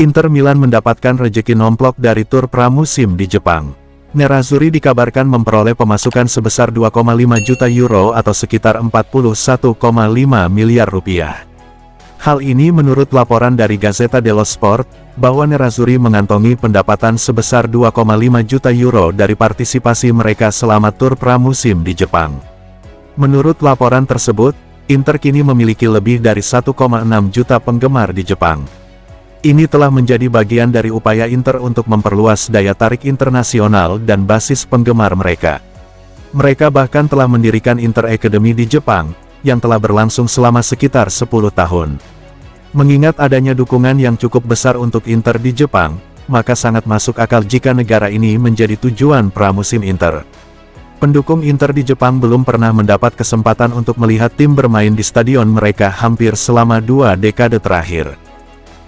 Inter Milan mendapatkan rejeki nomplok dari tur pramusim di Jepang. Nerazzurri dikabarkan memperoleh pemasukan sebesar 2,5 juta euro atau sekitar 41,5 miliar rupiah. Hal ini menurut laporan dari Gazzetta dello Sport, bahwa Nerazzurri mengantongi pendapatan sebesar 2,5 juta euro dari partisipasi mereka selama tur pramusim di Jepang. Menurut laporan tersebut, Inter kini memiliki lebih dari 1,6 juta penggemar di Jepang. Ini telah menjadi bagian dari upaya Inter untuk memperluas daya tarik internasional dan basis penggemar mereka. Mereka bahkan telah mendirikan Inter Academy di Jepang, yang telah berlangsung selama sekitar 10 tahun. Mengingat adanya dukungan yang cukup besar untuk Inter di Jepang, maka sangat masuk akal jika negara ini menjadi tujuan pramusim Inter. Pendukung Inter di Jepang belum pernah mendapat kesempatan untuk melihat tim bermain di stadion mereka hampir selama 2 dekade terakhir.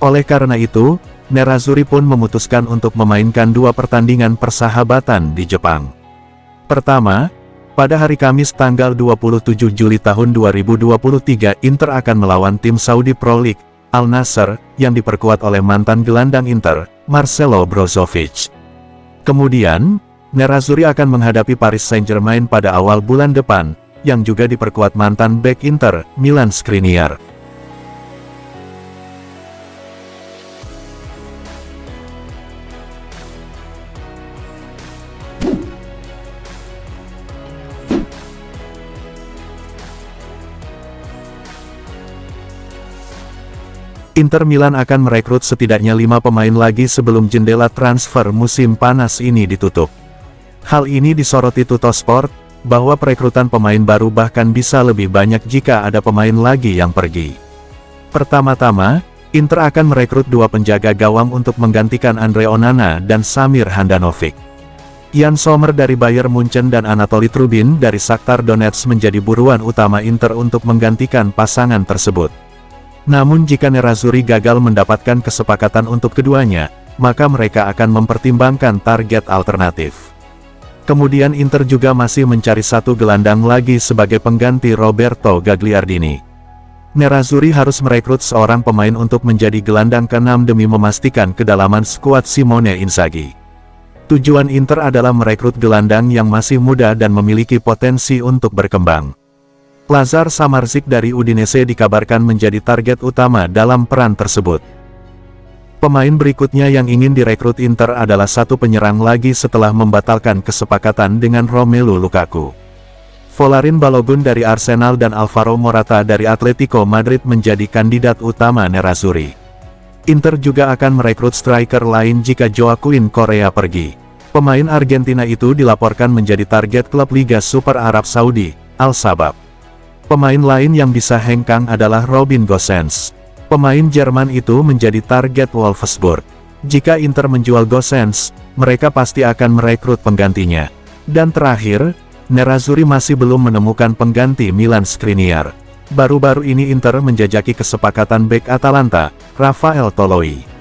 Oleh karena itu, Nerazzurri pun memutuskan untuk memainkan 2 pertandingan persahabatan di Jepang. Pertama, pada hari Kamis tanggal 27 Juli tahun 2023 Inter akan melawan tim Saudi Pro League, Al Nassr, yang diperkuat oleh mantan gelandang Inter, Marcelo Brozovic. Kemudian, Nerazzurri akan menghadapi Paris Saint-Germain pada awal bulan depan, yang juga diperkuat mantan bek Inter, Milan Skriniar. Inter Milan akan merekrut setidaknya 5 pemain lagi sebelum jendela transfer musim panas ini ditutup. Hal ini disoroti Tuttosport, bahwa perekrutan pemain baru bahkan bisa lebih banyak jika ada pemain lagi yang pergi. Pertama-tama, Inter akan merekrut 2 penjaga gawang untuk menggantikan Andre Onana dan Samir Handanovic. Jan Sommer dari Bayern Munchen dan Anatoly Trubin dari Shakhtar Donetsk menjadi buruan utama Inter untuk menggantikan pasangan tersebut. Namun jika Nerazzurri gagal mendapatkan kesepakatan untuk keduanya, maka mereka akan mempertimbangkan target alternatif. Kemudian Inter juga masih mencari 1 gelandang lagi sebagai pengganti Roberto Gagliardini. Nerazzurri harus merekrut seorang pemain untuk menjadi gelandang ke-6 demi memastikan kedalaman skuad Simone Inzaghi. Tujuan Inter adalah merekrut gelandang yang masih muda dan memiliki potensi untuk berkembang. Lazar Samardzic dari Udinese dikabarkan menjadi target utama dalam peran tersebut. Pemain berikutnya yang ingin direkrut Inter adalah 1 penyerang lagi setelah membatalkan kesepakatan dengan Romelu Lukaku. Folarin Balogun dari Arsenal dan Alvaro Morata dari Atletico Madrid menjadi kandidat utama Nerazzurri. Inter juga akan merekrut striker lain jika Joaquin Correa pergi. Pemain Argentina itu dilaporkan menjadi target klub Liga Super Arab Saudi, Al-Shabab. Pemain lain yang bisa hengkang adalah Robin Gosens. Pemain Jerman itu menjadi target Wolfsburg. Jika Inter menjual Gosens, mereka pasti akan merekrut penggantinya. Dan terakhir, Nerazzurri masih belum menemukan pengganti Milan Skriniar. Baru-baru ini Inter menjajaki kesepakatan bek Atalanta, Rafael Toloi.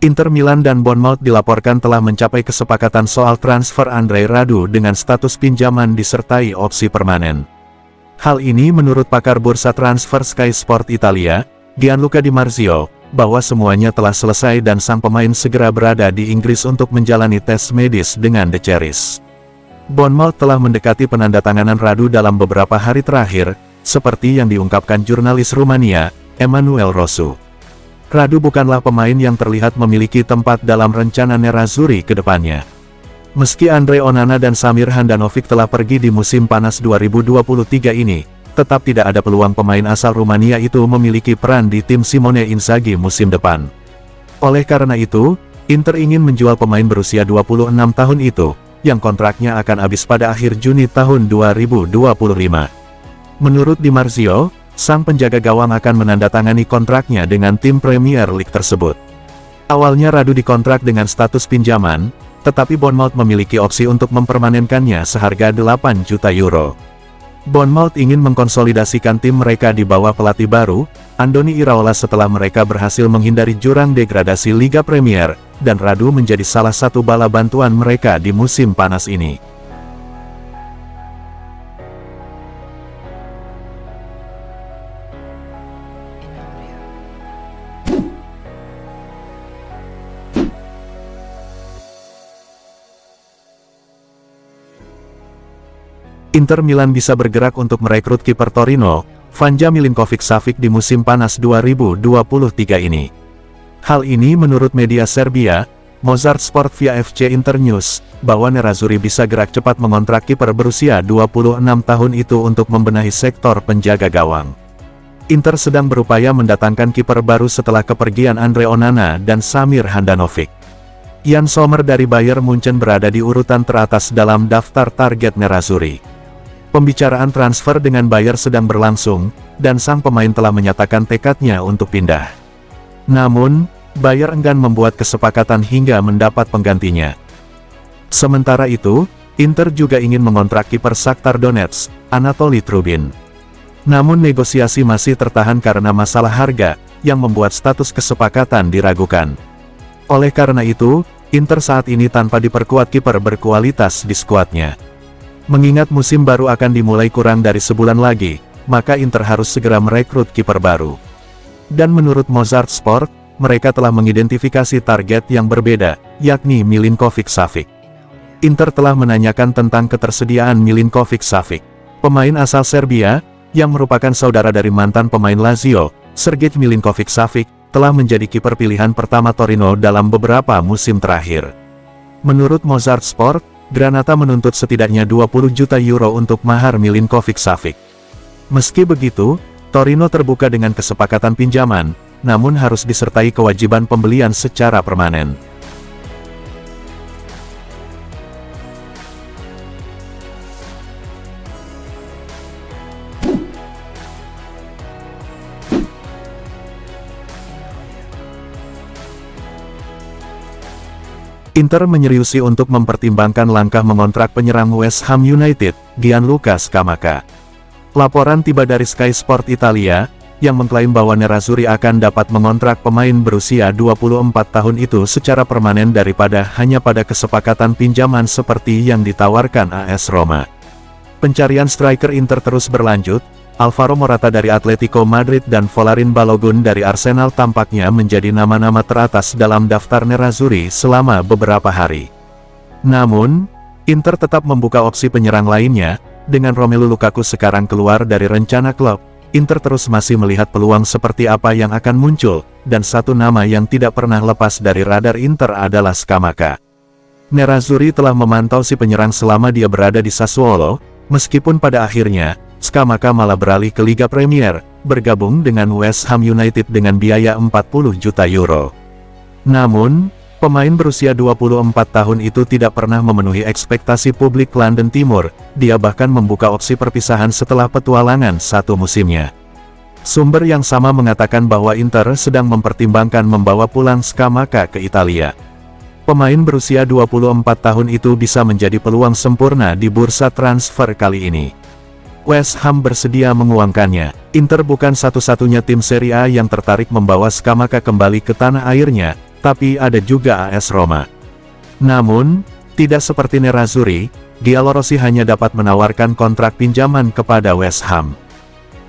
Inter Milan dan Bournemouth dilaporkan telah mencapai kesepakatan soal transfer Andrei Radu dengan status pinjaman disertai opsi permanen. Hal ini menurut pakar bursa transfer Sky Sport Italia, Gianluca Di Marzio, bahwa semuanya telah selesai dan sang pemain segera berada di Inggris untuk menjalani tes medis dengan De Ceris. Bournemouth telah mendekati penandatanganan Radu dalam beberapa hari terakhir, seperti yang diungkapkan jurnalis Rumania, Emanuel Rosu. Radu bukanlah pemain yang terlihat memiliki tempat dalam rencana Nerazzurri ke depannya. Meski Andre Onana dan Samir Handanovic telah pergi di musim panas 2023 ini, tetap tidak ada peluang pemain asal Rumania itu memiliki peran di tim Simone Inzaghi musim depan. Oleh karena itu, Inter ingin menjual pemain berusia 26 tahun itu, yang kontraknya akan habis pada akhir Juni tahun 2025. Menurut Di Marzio, sang penjaga gawang akan menandatangani kontraknya dengan tim Premier League tersebut. Awalnya Radu dikontrak dengan status pinjaman, tetapi Bournemouth memiliki opsi untuk mempermanenkannya seharga 8 juta euro. Bournemouth ingin mengkonsolidasikan tim mereka di bawah pelatih baru, Andoni Iraola setelah mereka berhasil menghindari jurang degradasi Liga Premier, dan Radu menjadi salah satu bala bantuan mereka di musim panas ini. Inter Milan bisa bergerak untuk merekrut kiper Torino, Vanja Milinkovic-Savic di musim panas 2023 ini. Hal ini menurut media Serbia, Mozart Sport via FC Internews, bahwa Nerazzurri bisa gerak cepat mengontrak kiper berusia 26 tahun itu untuk membenahi sektor penjaga gawang. Inter sedang berupaya mendatangkan kiper baru setelah kepergian Andre Onana dan Samir Handanovic. Jan Sommer dari Bayern Munchen berada di urutan teratas dalam daftar target Nerazzurri. Pembicaraan transfer dengan Bayern sedang berlangsung, dan sang pemain telah menyatakan tekadnya untuk pindah. Namun, Bayern enggan membuat kesepakatan hingga mendapat penggantinya. Sementara itu, Inter juga ingin mengontrak kiper Shakhtar Donetsk, Anatoly Trubin. Namun negosiasi masih tertahan karena masalah harga, yang membuat status kesepakatan diragukan. Oleh karena itu, Inter saat ini tanpa diperkuat kiper berkualitas di skuadnya. Mengingat musim baru akan dimulai kurang dari sebulan lagi, maka Inter harus segera merekrut kiper baru. Dan menurut Mozart Sport, mereka telah mengidentifikasi target yang berbeda, yakni Milinkovic-Savic. Inter telah menanyakan tentang ketersediaan Milinkovic-Savic. Pemain asal Serbia, yang merupakan saudara dari mantan pemain Lazio, Sergej Milinkovic-Savic, telah menjadi kiper pilihan pertama Torino dalam beberapa musim terakhir. Menurut Mozart Sport, Granata menuntut setidaknya 20 juta euro untuk mahar Milinkovic-Savic. Meski begitu, Torino terbuka dengan kesepakatan pinjaman, namun harus disertai kewajiban pembelian secara permanen. Inter menyeriusi untuk mempertimbangkan langkah mengontrak penyerang West Ham United, Gianluca Scamacca. Laporan tiba dari Sky Sport Italia, yang mengklaim bahwa Nerazzurri akan dapat mengontrak pemain berusia 24 tahun itu secara permanen daripada hanya pada kesepakatan pinjaman seperti yang ditawarkan AS Roma. Pencarian striker Inter terus berlanjut. Alvaro Morata dari Atletico Madrid dan Folarin Balogun dari Arsenal tampaknya menjadi nama-nama teratas dalam daftar Nerazzurri selama beberapa hari. Namun, Inter tetap membuka opsi penyerang lainnya, dengan Romelu Lukaku sekarang keluar dari rencana klub. Inter terus masih melihat peluang seperti apa yang akan muncul, dan satu nama yang tidak pernah lepas dari radar Inter adalah Scamacca. Nerazzurri telah memantau si penyerang selama dia berada di Sassuolo, meskipun pada akhirnya, Scamacca malah beralih ke Liga Premier, bergabung dengan West Ham United dengan biaya 40 juta euro. Namun, pemain berusia 24 tahun itu tidak pernah memenuhi ekspektasi publik London Timur, dia bahkan membuka opsi perpisahan setelah petualangan satu musimnya. Sumber yang sama mengatakan bahwa Inter sedang mempertimbangkan membawa pulang Scamacca ke Italia. Pemain berusia 24 tahun itu bisa menjadi peluang sempurna di bursa transfer kali ini. West Ham bersedia menguangkannya. Inter bukan satu-satunya tim Serie A yang tertarik membawa Scamacca kembali ke tanah airnya, tapi ada juga AS Roma. Namun, tidak seperti Nerazzurri, Giallorossi hanya dapat menawarkan kontrak pinjaman kepada West Ham.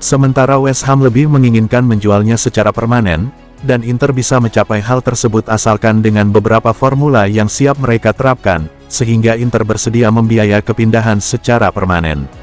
Sementara West Ham lebih menginginkan menjualnya secara permanen, dan Inter bisa mencapai hal tersebut asalkan dengan beberapa formula yang siap mereka terapkan, sehingga Inter bersedia membiayai kepindahan secara permanen.